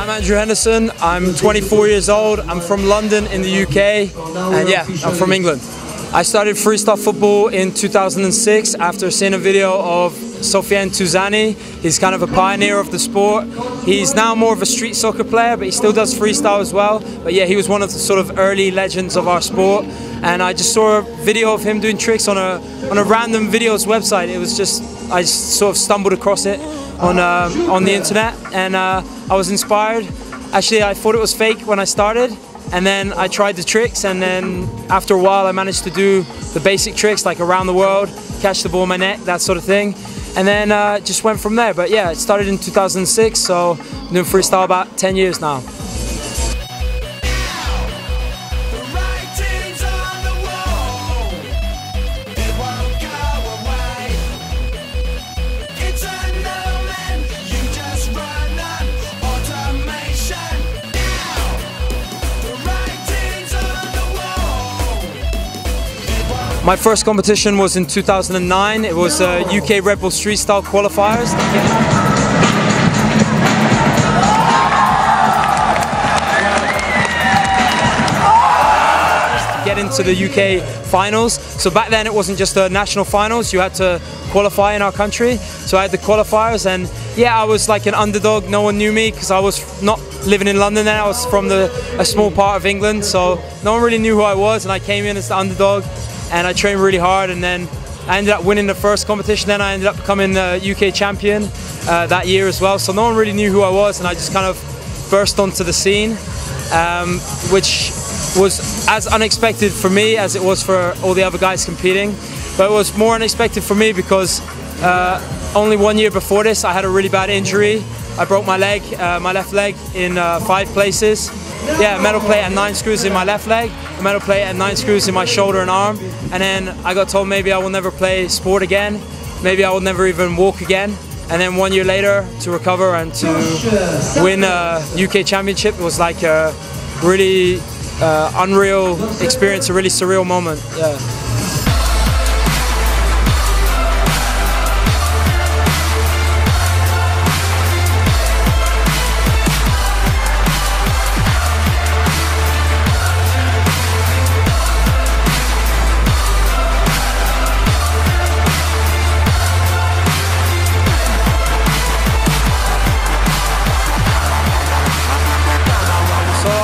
I'm Andrew Henderson, I'm 24 years old, I'm from London in the UK, and yeah, I'm from England. I started freestyle football in 2006 after seeing a video of Soufiane Touzani. He's kind of a pioneer of the sport. He's now more of a street soccer player, but he still does freestyle as well. But yeah, he was one of the sort of early legends of our sport. And I just saw a video of him doing tricks on a random videos website. It was just, I just sort of stumbled across it on the internet, and I was inspired. Actually, I thought it was fake when I started, and then I tried the tricks, and then after a while I managed to do the basic tricks like around the world, catch the ball in my neck, that sort of thing, and then just went from there. But yeah, it started in 2006, so I'm doing freestyle about 10 years now. My first competition was in 2009. It was UK Red Bull Street Style qualifiers. To get into the UK finals. So back then it wasn't just the national finals, you had to qualify in our country. So I had the qualifiers, and yeah, I was like an underdog. No one knew me because I was not living in London then. I was from a small part of England, so no one really knew who I was, and I came in as the underdog. And I trained really hard, and then I ended up winning the first competition. Then I ended up becoming the UK champion that year as well. So no one really knew who I was, and I just kind of burst onto the scene, which was as unexpected for me as it was for all the other guys competing. But it was more unexpected for me because only 1 year before this I had a really bad injury. I broke my leg, my left leg, in 5 places. Yeah, a metal plate and 9 screws in my left leg, a metal plate and 9 screws in my shoulder and arm, and then I got told maybe I will never play sport again, maybe I will never even walk again. And then 1 year later, to recover and to win a UK championship, it was like a really unreal experience, a really surreal moment. Yeah.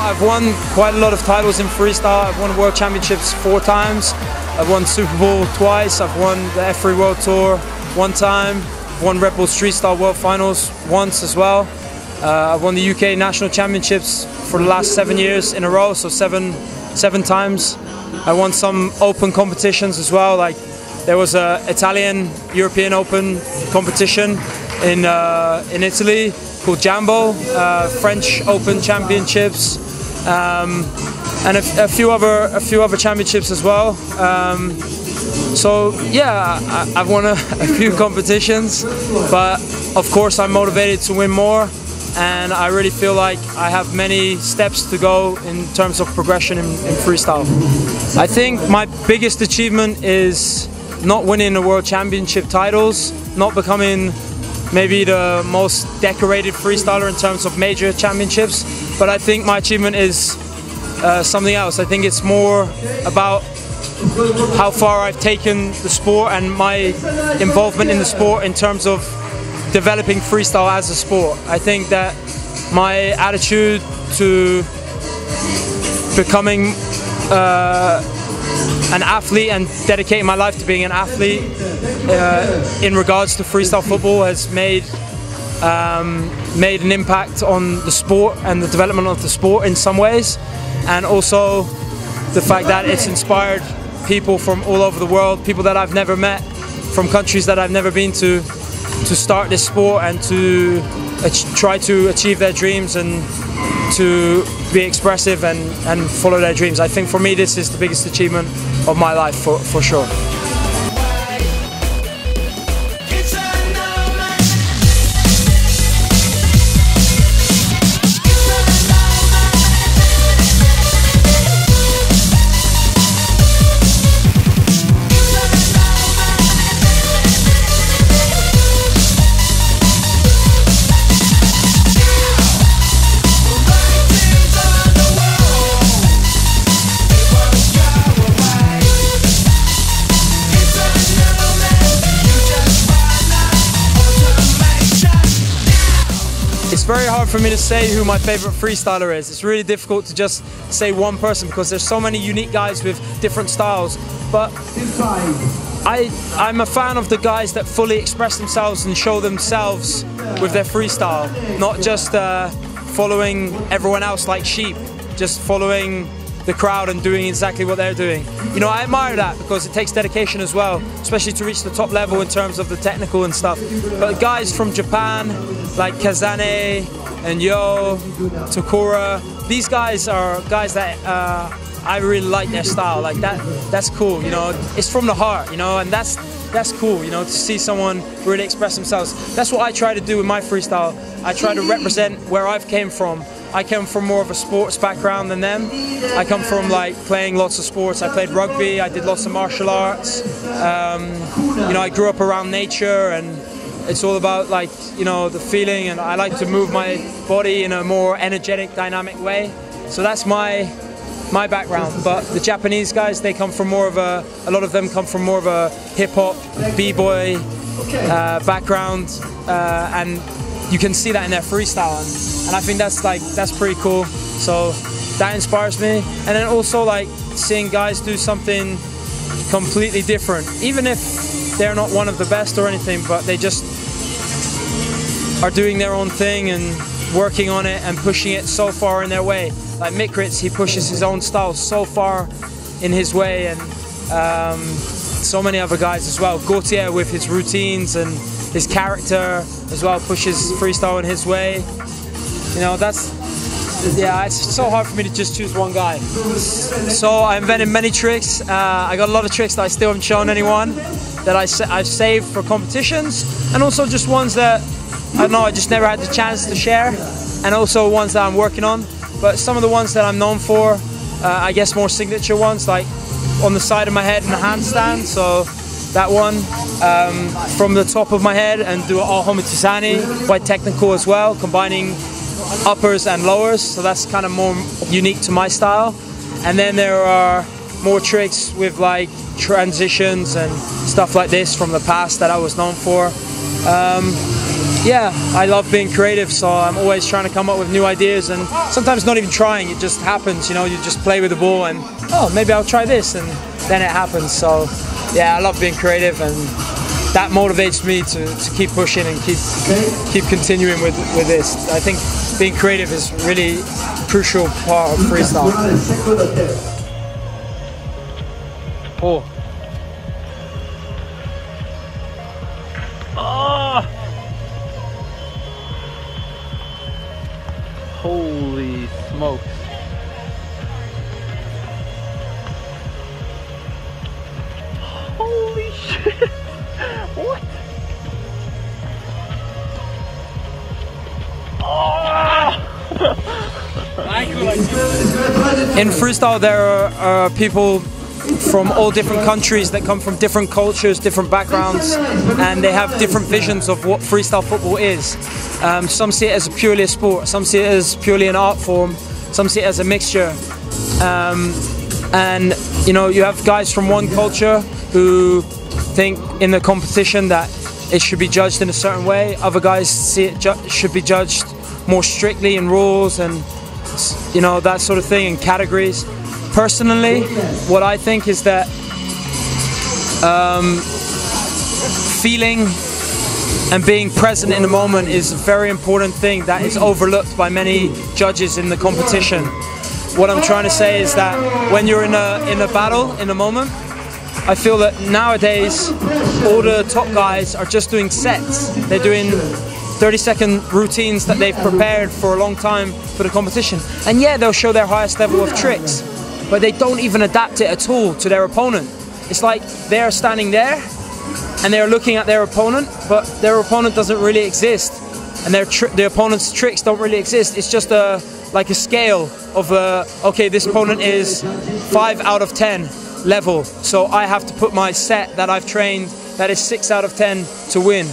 I've won quite a lot of titles in freestyle. I've won World Championships 4 times. I've won Super Bowl twice. I've won the F3 World Tour 1 time. I've won Red Bull Street Style World Finals once as well. I've won the UK National Championships for the last 7 years in a row, so seven times. I won some open competitions as well, like there was a Italian European Open competition in Italy called Jambo, French Open Championships, and a few other championships as well. So yeah, I've won a few competitions, but of course I'm motivated to win more, and I really feel like I have many steps to go in terms of progression in freestyle. I think my biggest achievement is not winning the World Championship titles, not becoming maybe the most decorated freestyler in terms of major championships, but I think my achievement is something else. I think it's more about how far I've taken the sport and my involvement in the sport in terms of developing freestyle as a sport. I think that my attitude to becoming an athlete and dedicating my life to being an athlete in regards to freestyle football has made an impact on the sport and the development of the sport in some ways, and also the fact that it's inspired people from all over the world, people that I've never met, from countries that I've never been to start this sport and to try to achieve their dreams and to be expressive and follow their dreams. I think for me this is the biggest achievement of my life, for sure. It's very hard for me to say who my favorite freestyler is. It's really difficult to just say one person because there's so many unique guys with different styles. But I'm a fan of the guys that fully express themselves and show themselves with their freestyle, not just following everyone else like sheep, just following the crowd and doing exactly what they're doing. You know, I admire that because it takes dedication as well, especially to reach the top level in terms of the technical and stuff. But guys from Japan, like Kazane and Yo, Tokura, these guys are guys that I really like their style. Like that's cool, you know, it's from the heart, you know, and that's cool, you know, to see someone really express themselves. That's what I try to do with my freestyle. I try to represent where I've came from. I come from more of a sports background than them. I come from like playing lots of sports. I played rugby, I did lots of martial arts. You know, I grew up around nature and it's all about like, you know, the feeling, and I like to move my body in a more energetic, dynamic way. So that's my background. But the Japanese guys, they come from more of a lot of them come from more of a hip-hop, b-boy background, and you can see that in their freestyle, and I think that's pretty cool. So that inspires me. And then also like seeing guys do something completely different, even if they're not one of the best or anything, but they just are doing their own thing and working on it and pushing it so far in their way. Like Mikritz, he pushes his own style so far in his way, and so many other guys as well. Gautier with his routines and his character as well pushes freestyle in his way. You know, yeah, it's so hard for me to just choose one guy. So I invented many tricks. I got a lot of tricks that I still haven't shown anyone, that I've saved for competitions, and also just ones that, I don't know, I just never had the chance to share, and also ones that I'm working on. But some of the ones that I'm known for, I guess more signature ones, like on the side of my head in a handstand, so that one, from the top of my head and do all homituzani, quite technical as well, combining uppers and lowers, so that's kind of more unique to my style. And then there are more tricks with like transitions and stuff like this from the past that I was known for. Yeah, I love being creative, so I'm always trying to come up with new ideas, and sometimes not even trying, it just happens, you know, you just play with the ball and, oh, maybe I'll try this, and then it happens. So yeah, I love being creative, and that motivates me to keep pushing and keep continuing with this. I think being creative is really a crucial part of freestyle. Oh. Oh. Holy smokes. Holy shit. What? Oh. In freestyle there are people from all different countries that come from different cultures, different backgrounds, and they have different visions of what freestyle football is. Some see it as purely a sport, some see it as purely an art form, some see it as a mixture. And you know, you have guys from one culture who think in the competition that it should be judged in a certain way. Other guys see it should be judged more strictly in rules and, you know, that sort of thing, in categories. Personally, what I think is that feeling and being present in the moment is a very important thing that is overlooked by many judges in the competition. What I'm trying to say is that when you're in a battle, in a moment, I feel that nowadays all the top guys are just doing sets. They're doing 30-second routines that they've prepared for a long time for the competition. And yeah, they'll show their highest level of tricks, but they don't even adapt it at all to their opponent. It's like they're standing there and they're looking at their opponent, but their opponent doesn't really exist, and the opponent's tricks don't really exist. It's just like a scale of okay, this opponent is 5 out of 10 level, so I have to put my set that I've trained that is 6 out of 10 to win.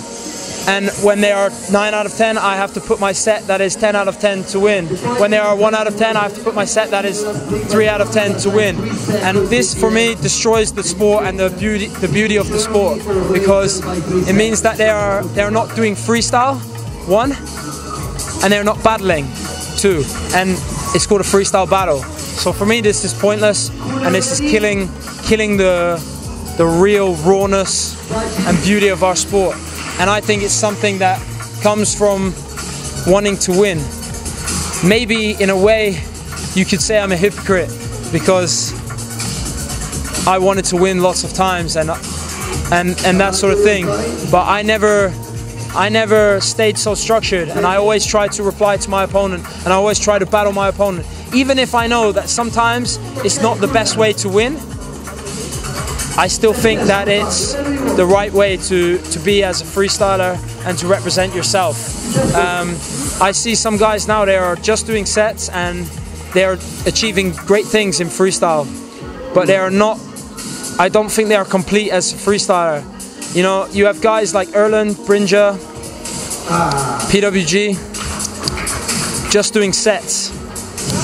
And when they are 9 out of 10, I have to put my set that is 10 out of 10 to win. When they are 1 out of 10, I have to put my set that is 3 out of 10 to win. And this, for me, destroys the sport and the beauty of the sport, because it means that they are not doing freestyle, one, and they're not battling too, and it's called a freestyle battle. So for me, this is pointless, and this is killing the real rawness and beauty of our sport. And I think it's something that comes from wanting to win. Maybe in a way you could say I'm a hypocrite because I wanted to win lots of times and that sort of thing, but I never stayed so structured, and I always tried to reply to my opponent, and I always try to battle my opponent, even if I know that sometimes it's not the best way to win. I still think that it's the right way to be as a freestyler and to represent yourself. I see some guys now, they are just doing sets and they're achieving great things in freestyle, but they are not, I don't think they are complete as a freestyler. You know, you have guys like Erlen, Brinja, PWG, just doing sets,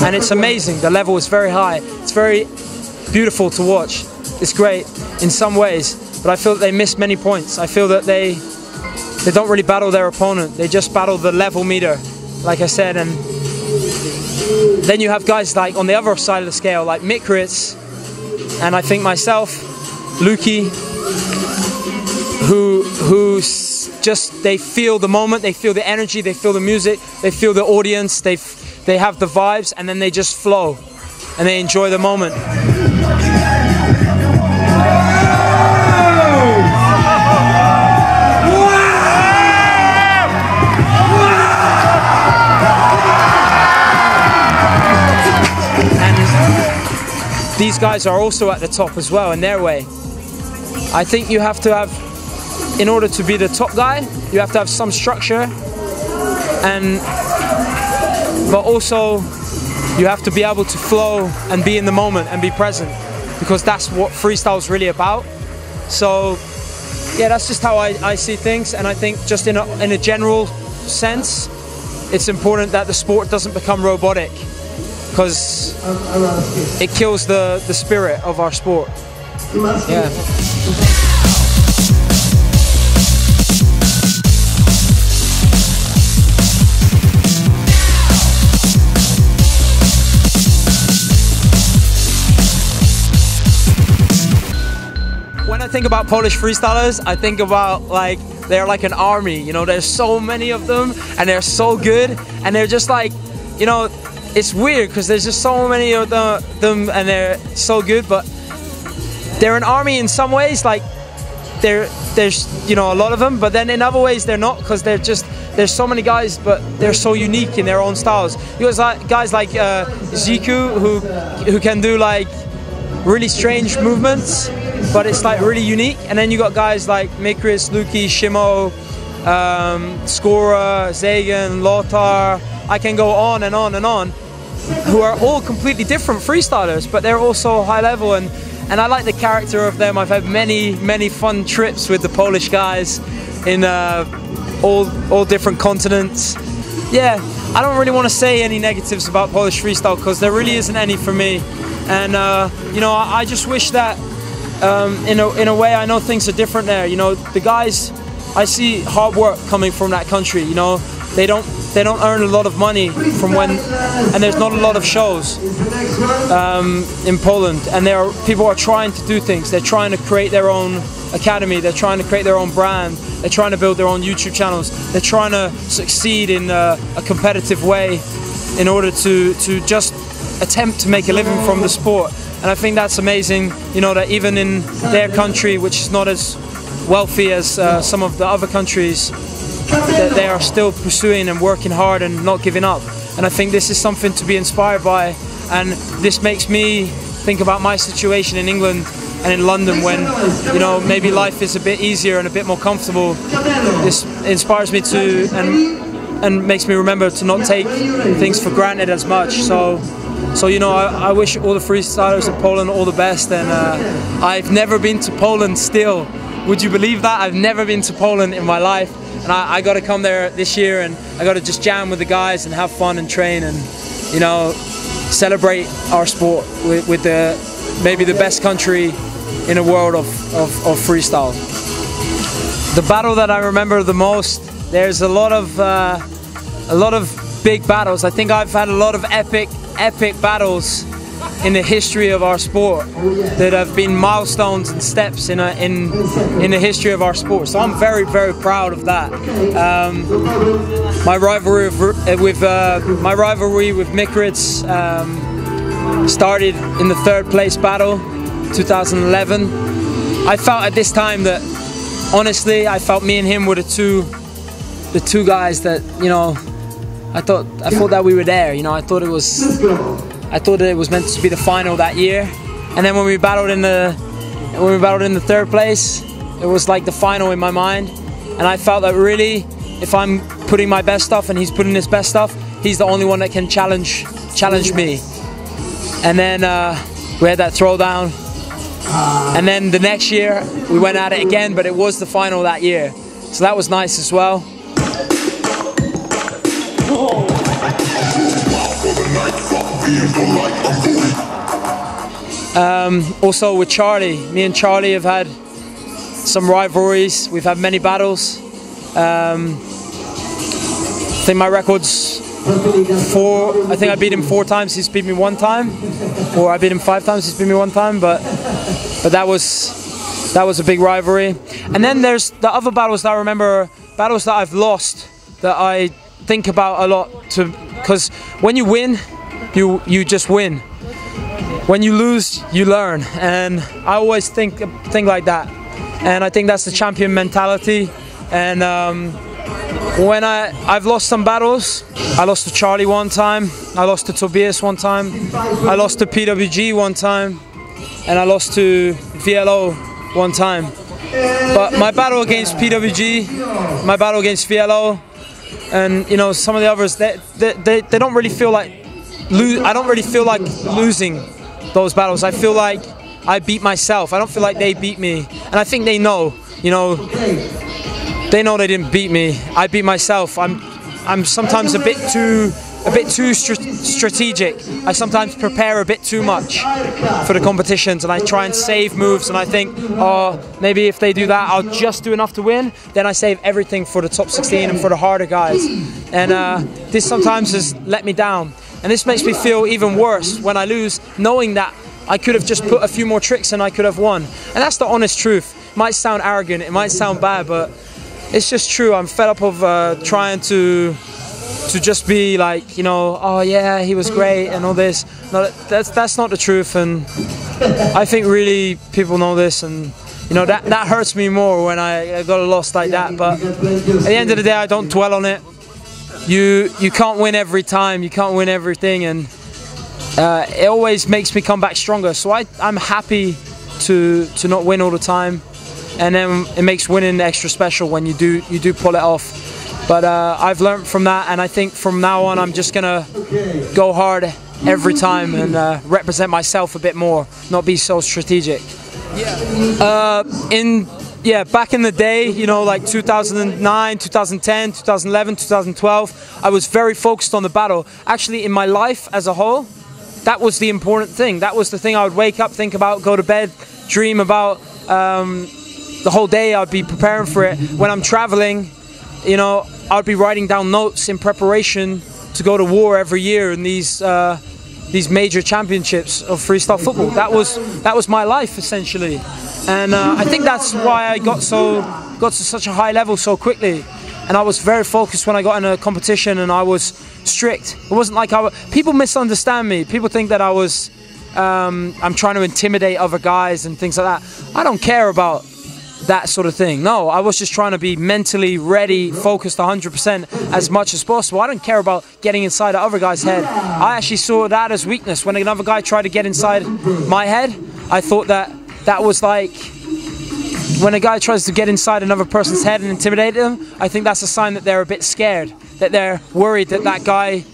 and it's amazing. The level is very high. It's very beautiful to watch. It's great in some ways, but I feel that they miss many points. I feel that they don't really battle their opponent. They just battle the level meter, like I said. And then you have guys like on the other side of the scale, like Mikritz, and I think myself, Luki, who just, they feel the moment, they feel the energy, they feel the music, they feel the audience, they have the vibes, and then they just flow and they enjoy the moment. And these guys are also at the top as well in their way. I think you have to have, in order to be the top guy, you have to have some structure, but also you have to be able to flow and be in the moment and be present, because that's what freestyle is really about. So yeah, that's just how I see things, and I think just in a general sense, it's important that the sport doesn't become robotic, because it kills the spirit of our sport. Yeah. When I think about Polish freestylers, I think about like they're like an army, you know, there's so many of them and they're so good, and they're just like, you know, it's weird because there's just so many of them and they're so good, but they're an army in some ways, like there's, you know, a lot of them, but then in other ways they're not, because there's so many guys, but they're so unique in their own styles. You got guys like Ziku who can do like really strange movements, but it's like really unique. And then you got guys like Mikris, Luki, Shimo, Skora, Zagan, Lothar. I can go on and on and on, who are all completely different freestylers, but they're also high level, and I like the character of them. I've had many fun trips with the Polish guys in all different continents. Yeah, I don't really want to say any negatives about Polish freestyle because there really isn't any for me. And you know, I just wish that in a way, I know things are different there. You know, the guys, I see hard work coming from that country. You know, they don't earn a lot of money from and there's not a lot of shows in Poland, and people are trying to do things. They're trying to create their own academy, they're trying to create their own brand, they're trying to build their own YouTube channels, they're trying to succeed in a competitive way in order to just attempt to make a living from the sport. And I think that's amazing, you know, that even in their country, which is not as wealthy as some of the other countries, that they are still pursuing and working hard and not giving up. And I think this is something to be inspired by, and this makes me think about my situation in England and in London, when, you know, maybe life is a bit easier and a bit more comfortable. This inspires me to and makes me remember to not take things for granted as much. So you know, I wish all the freestylers in Poland all the best, and I've never been to Poland still. Would you believe that? I've never been to Poland in my life, and I got to come there this year, and I got to just jam with the guys and have fun and train, and, you know, celebrate our sport with maybe the best country in the world of freestyle. The battle that I remember the most, there's a lot of big battles. I think I've had a lot of epic battles in the history of our sport that have been milestones and steps in the history of our sport. So I'm very, very proud of that. My rivalry with Mikritz started in the 3rd place battle, 2011. I felt at this time that, honestly, I felt me and him were the two guys that, you know, I thought that we were there. You know, I thought that it was meant to be the final that year. And then when we battled in the 3rd place, it was like the final in my mind. And I felt that really, if I'm putting my best stuff and he's putting his best stuff, he's the only one that can challenge me. And then we had that throwdown. And then the next year we went at it again, but it was the final that year. So that was nice as well. Also with Charlie, me and Charlie have had some rivalries. We've had many battles. I think my record's 4. I think I beat him 4 times. He's beat me 1 time, or I beat him 5 times. He's beat me 1 time. But that was a big rivalry. And then there's the other battles that I remember, battles that I've lost that I think about a lot. Because when you win, you just win. When you lose, you learn, and I always think like that. And I think that's the champion mentality. And when I've lost some battles, I lost to Charlie 1 time, I lost to Tobias 1 time, I lost to PWG 1 time, and I lost to VLO 1 time. But my battle against PWG, my battle against VLO, and you know, some of the others, they don't really feel like I don't really feel like losing those battles. I feel like I beat myself. I don't feel like they beat me, and I think they know. You know, they know they didn't beat me. I beat myself. I'm sometimes a bit too strategic. I sometimes prepare a bit too much for the competitions, and I try and save moves, and I think, oh, maybe if they do that, I'll just do enough to win. Then I save everything for the top 16 and for the harder guys. And this sometimes has let me down. And this makes me feel even worse when I lose, knowing that I could have just put a few more tricks and I could have won. And that's the honest truth. It might sound arrogant, it might sound bad, but it's just true. I'm fed up of trying to just be like, you know, oh yeah, he was great and all this. No, that's not the truth, and I think really people know this, and you know, that hurts me more when I got lost like that. But at the end of the day, I don't dwell on it. You can't win every time, you can't win everything, and it always makes me come back stronger. So I'm happy to not win all the time, and then it makes winning extra special when you do pull it off. But I've learned from that, and I think from now on I'm just gonna go hard every time and represent myself a bit more, not be so strategic. Back in the day, you know, like 2009, 2010, 2011, 2012, I was very focused on the battle. Actually, in my life as a whole, that was the important thing. That was the thing I would wake up, think about, go to bed, dream about. The whole day I'd be preparing for it. When I'm traveling, you know, I'd be writing down notes in preparation to go to war every year in these major championships of freestyle football. That was my life essentially, and I think that's why I got to such a high level so quickly. And I was very focused when I got in a competition, and I was strict. It wasn't like people misunderstand me. People think that I was I'm trying to intimidate other guys and things like that. I don't care about that sort of thing. No, I was just trying to be mentally ready, focused 100% as much as possible. I don't care about getting inside the other guy's head. I actually saw that as weakness. When another guy tried to get inside my head, I thought that was like, when a guy tries to get inside another person's head and intimidate them, I think that's a sign that they're a bit scared, that they're worried that that guy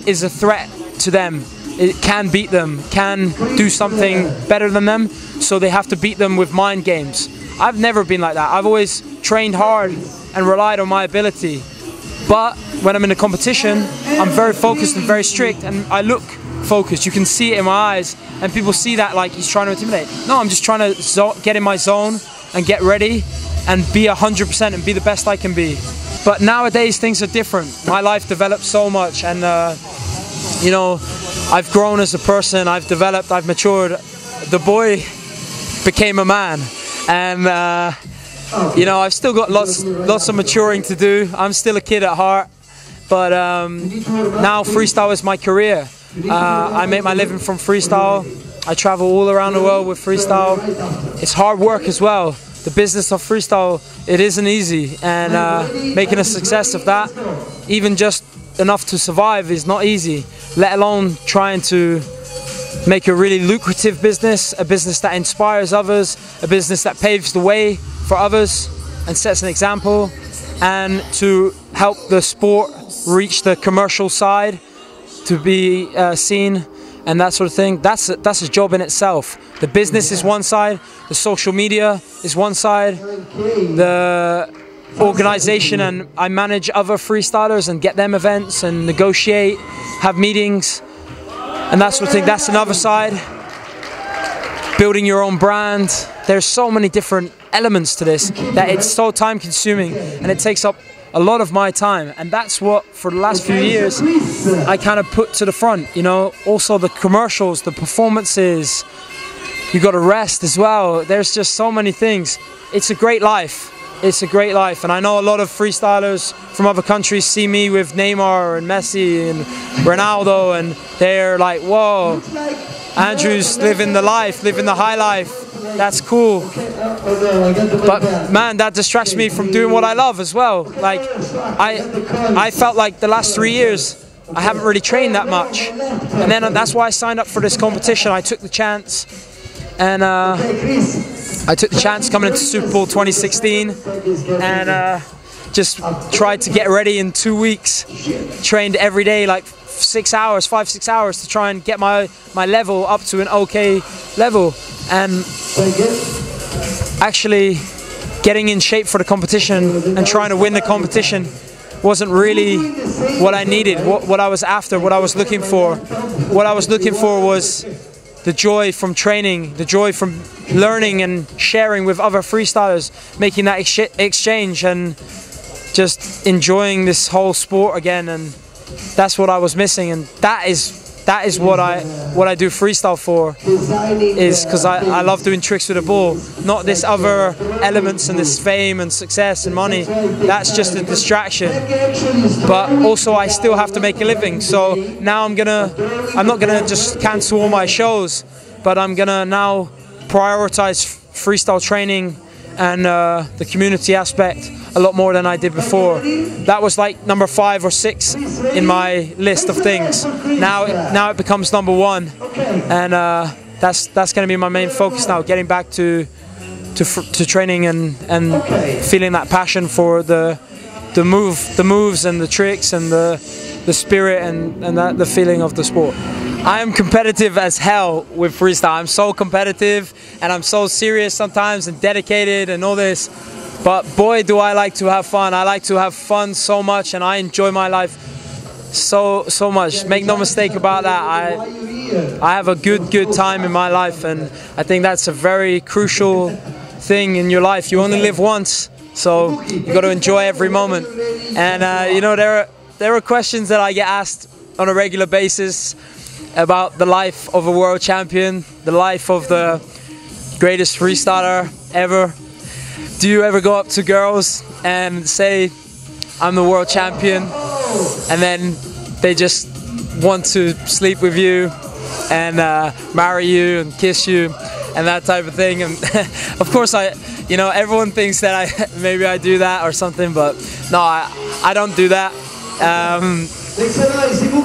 is a threat to them. It can beat them, can do something better than them, so they have to beat them with mind games. I've never been like that. I've always trained hard and relied on my ability. But when I'm in a competition, I'm very focused and very strict, and I look focused. You can see it in my eyes, and people see that like he's trying to intimidate. No, I'm just trying to get in my zone and get ready and be 100% and be the best I can be. But nowadays things are different. My life developed so much, and you know, I've grown as a person, I've developed, I've matured. The boy became a man, and you know, I've still got lots of maturing to do. I'm still a kid at heart, but now freestyle is my career. I make my living from freestyle. I travel all around the world with freestyle. It's hard work as well. The business of freestyle, it isn't easy, and making a success of that, even just enough to survive, is not easy, let alone trying to make a really lucrative business, a business that inspires others, a business that paves the way for others and sets an example, and to help the sport reach the commercial side, to be seen and that sort of thing. That's a job in itself. The business is one side, the social media is one side, the organization, and I manage other freestylers and get them events and negotiate, have meetings and that sort of thing. That's another side. Building your own brand. There's so many different elements to this that it's so time consuming, and it takes up a lot of my time, and that's what for the last few years I kind of put to the front, you know. Also the commercials, the performances, you got to rest as well. There's just so many things. It's a great life. It's a great life, and I know a lot of freestylers from other countries see me with Neymar and Messi and Ronaldo, and they're like, whoa, Andrew's living the life, living the high life. That's cool. But man, that distracts me from doing what I love as well. Like, I felt like the last 3 years I haven't really trained that much, and then that's why I signed up for this competition. I took the chance, and I took the chance coming into Super Bowl 2016, and just tried to get ready in 2 weeks. Trained every day, like 5-6 hours to try and get my level up to an okay level, and actually getting in shape for the competition and trying to win the competition wasn't really what I needed, what I was after, what I was looking for. What I was looking for was the joy from training, the joy from learning and sharing with other freestylers, making that exchange and just enjoying this whole sport again. And that's what I was missing, and that is what I do freestyle for, is because I love doing tricks with a ball, not this other elements and this fame and success and money. That's just a distraction. But also I still have to make a living, so now I'm not gonna just cancel all my shows, but I'm gonna now prioritize freestyle training and the community aspect a lot more than I did before. That was like number 5 or 6 in my list of things. Now it becomes number 1, and that's going to be my main focus now. Getting back to training and feeling that passion for the moves and the tricks and the spirit and the feeling of the sport. I am competitive as hell with freestyle. I'm so competitive, and I'm so serious sometimes and dedicated and all this. But boy, do I like to have fun. I like to have fun so much, and I enjoy my life so much. Make no mistake about that. I have a good time in my life, and I think that's a very crucial thing in your life. You only live once, so you got to enjoy every moment. And you know, there are questions that I get asked on a regular basis about the life of a world champion, the life of the greatest freestyler ever. Do you ever go up to girls and say, I'm the world champion, and then they just want to sleep with you and marry you and kiss you and that type of thing? And of course, you know, everyone thinks that maybe I do that or something, but no, I don't do that.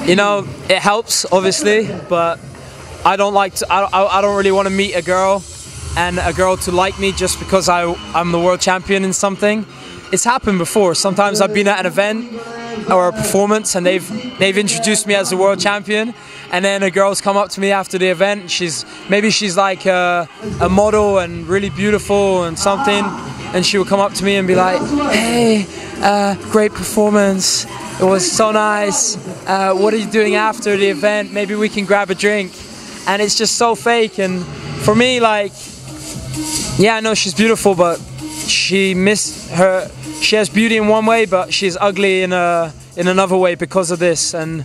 You know, it helps obviously, but I don't like to. I don't really want to meet a girl and a girl to like me just because I'm the world champion in something. It's happened before. Sometimes I've been at an event or a performance, and they've introduced me as the world champion, and then a girl's come up to me after the event. Maybe she's like a model and really beautiful and something, and she will come up to me and be like, hey, great performance, it was so nice, what are you doing after the event, maybe we can grab a drink. And it's just so fake. And for me, like, yeah, I know she's beautiful, but she has beauty in one way, but she's ugly in another way because of this. And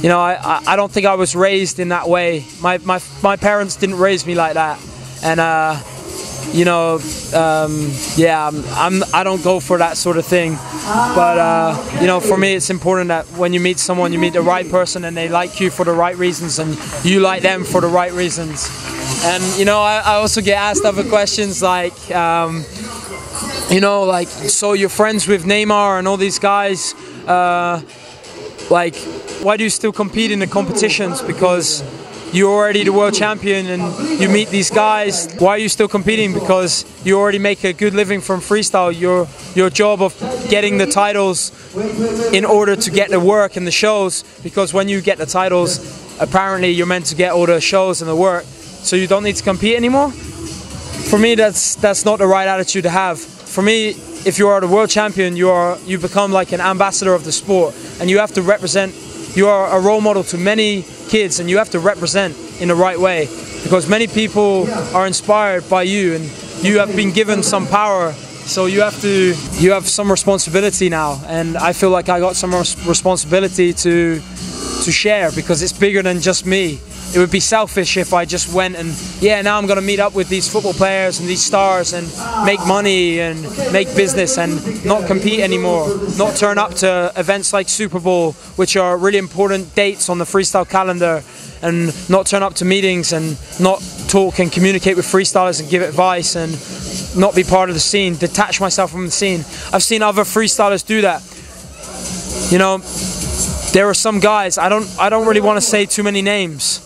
you know, I don't think I was raised in that way. My parents didn't raise me like that. And you know, yeah, I don't go for that sort of thing. But you know, for me, it's important that when you meet someone, you meet the right person, and they like you for the right reasons, and you like them for the right reasons. And you know, I also get asked other questions like, you know, like, so you're friends with Neymar and all these guys, like, why do you still compete in the competitions? Because you're already the world champion and you meet these guys. Why are you still competing? Because you already make a good living from freestyle. Your job of getting the titles in order to get the work and the shows, because when you get the titles, apparently you're meant to get all the shows and the work, so you don't need to compete anymore. For me, that's not the right attitude to have. For me, if you are the world champion, you become like an ambassador of the sport, and you have to represent. You are a role model to many kids, and you have to represent in the right way, because many people are inspired by you, and you have been given some power, so you have some responsibility now. And I feel like I got some responsibility to share, because it's bigger than just me. It would be selfish if I just went and, yeah, now I'm going to meet up with these football players and these stars and make money and make business and not compete anymore. Not turn up to events like Super Bowl, which are really important dates on the freestyle calendar, and not turn up to meetings and not talk and communicate with freestylers and give advice and not be part of the scene, detach myself from the scene. I've seen other freestylers do that. You know, there are some guys, I don't really want to say too many names,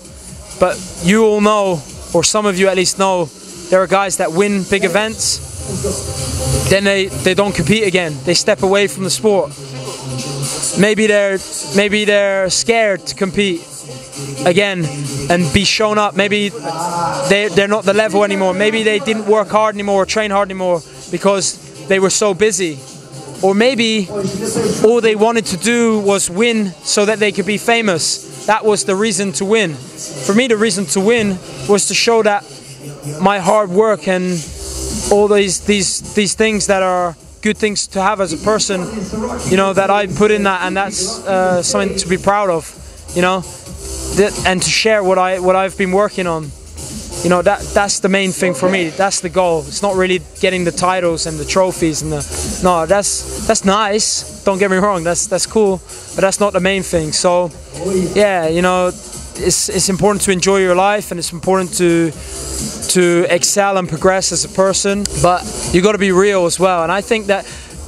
but you all know, or some of you at least know, there are guys that win big events, then they don't compete again. They step away from the sport. Maybe they're scared to compete again and be shown up. Maybe they're not the level anymore. Maybe they didn't work hard anymore or train hard anymore because they were so busy. Or maybe all they wanted to do was win so that they could be famous. That was the reason to win. For me, the reason to win was to show that my hard work and all these things that are good things to have as a person, you know, that I put in that, and that's something to be proud of, you know, and to share what I've been working on. You know, that's the main thing for me. That's the goal. It's not really getting the titles and the trophies and no, that's nice. Don't get me wrong. That's cool, but that's not the main thing. So, yeah, you know, it's important to enjoy your life, and it's important to excel and progress as a person. But you got to be real as well. And I think that,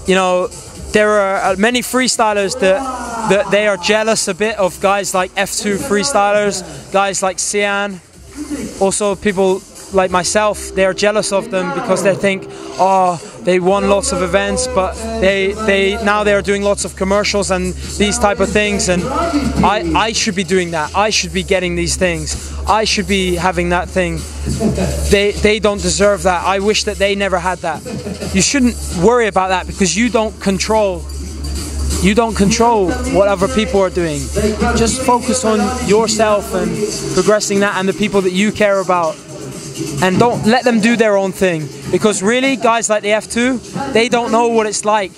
you know, there are many freestylers that they are jealous a bit of guys like F2 freestylers, guys like Cian. Also, people like myself, they are jealous of them because they think, oh, they won lots of events, but now they are doing lots of commercials and these type of things, and I should be doing that. I should be getting these things. I should be having that thing. They don't deserve that. I wish that they never had that. You shouldn't worry about that, because you don't control what other people are doing. Just focus on yourself and progressing that and the people that you care about. And don't let them do their own thing. Because really, guys like the F2, they don't know what it's like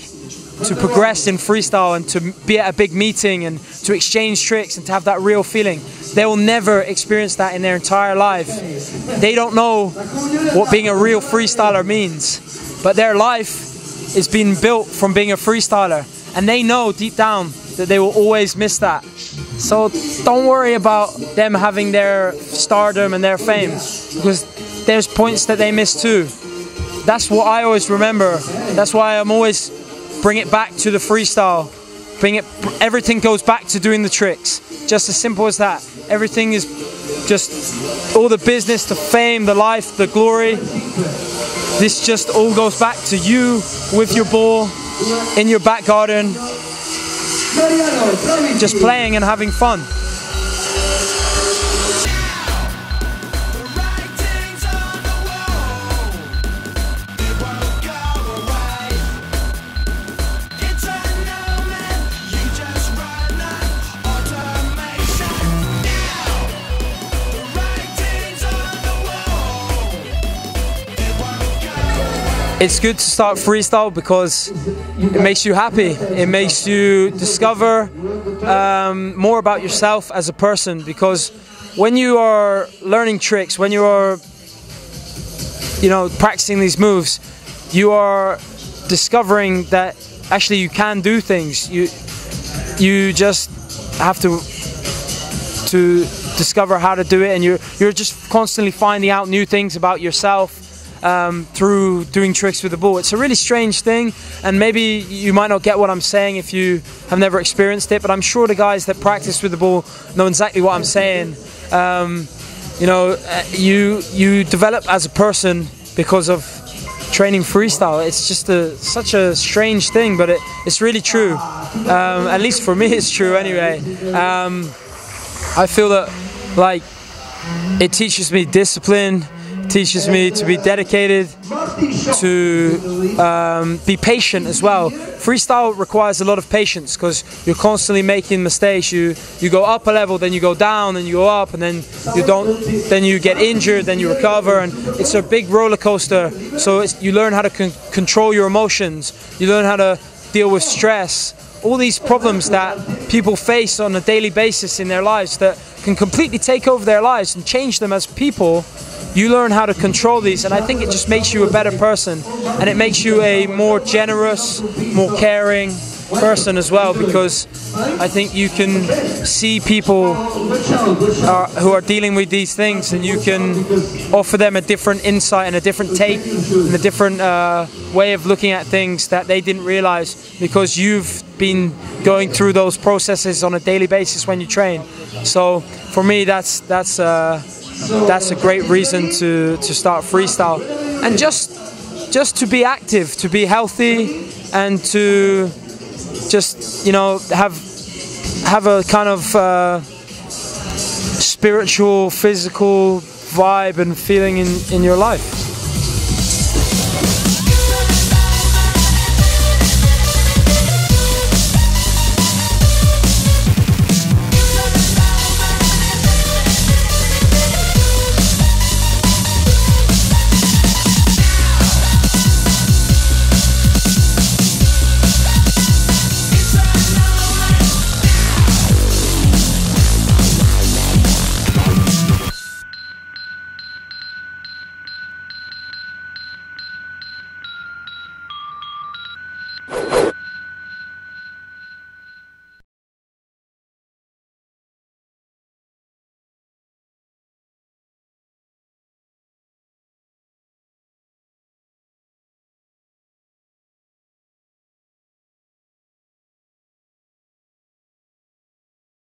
to progress in freestyle and to be at a big meeting and to exchange tricks and to have that real feeling. They will never experience that in their entire life. They don't know what being a real freestyler means. But their life is being built from being a freestyler. And they know deep down that they will always miss that. So don't worry about them having their stardom and their fame, because there's points that they miss too. That's what I always remember. That's why I'm always bring it back to the freestyle. Everything goes back to doing the tricks. Just as simple as that. Everything is just all the business, the fame, the life, the glory. This just all goes back to you with your ball in your back garden, just playing and having fun. it's good to start freestyle because it makes you happy. It makes you discover more about yourself as a person, because when you are learning tricks, when you are, you know, practicing these moves, you are discovering that actually you can do things. You just have to discover how to do it, and you're just constantly finding out new things about yourself through doing tricks with the ball. It's a really strange thing, and maybe you might not get what I'm saying if you have never experienced it, but I'm sure the guys that practice with the ball know exactly what I'm saying. You know, you develop as a person because of training freestyle. It's just such a strange thing, but it's really true. At least for me it's true anyway. I feel that, like, it teaches me discipline, teaches me to be dedicated, to be patient as well. Freestyle requires a lot of patience because you're constantly making mistakes. You go up a level, then you go down, then you go up, and then you get injured, then you recover, and it's a big roller coaster. So you learn how to control your emotions, you learn how to deal with stress, all these problems that people face on a daily basis in their lives that can completely take over their lives and change them as people. You learn how to control these, and I think it just makes you a better person, and it makes you a more generous, more caring person as well, because I think you can see people who are dealing with these things, and you can offer them a different insight and a different take and a different way of looking at things that they didn't realize, because you've been going through those processes on a daily basis when you train. So for me, that's a great reason to start freestyle, and just to be active, to be healthy, and to just, you know, have a kind of spiritual, physical vibe and feeling in your life.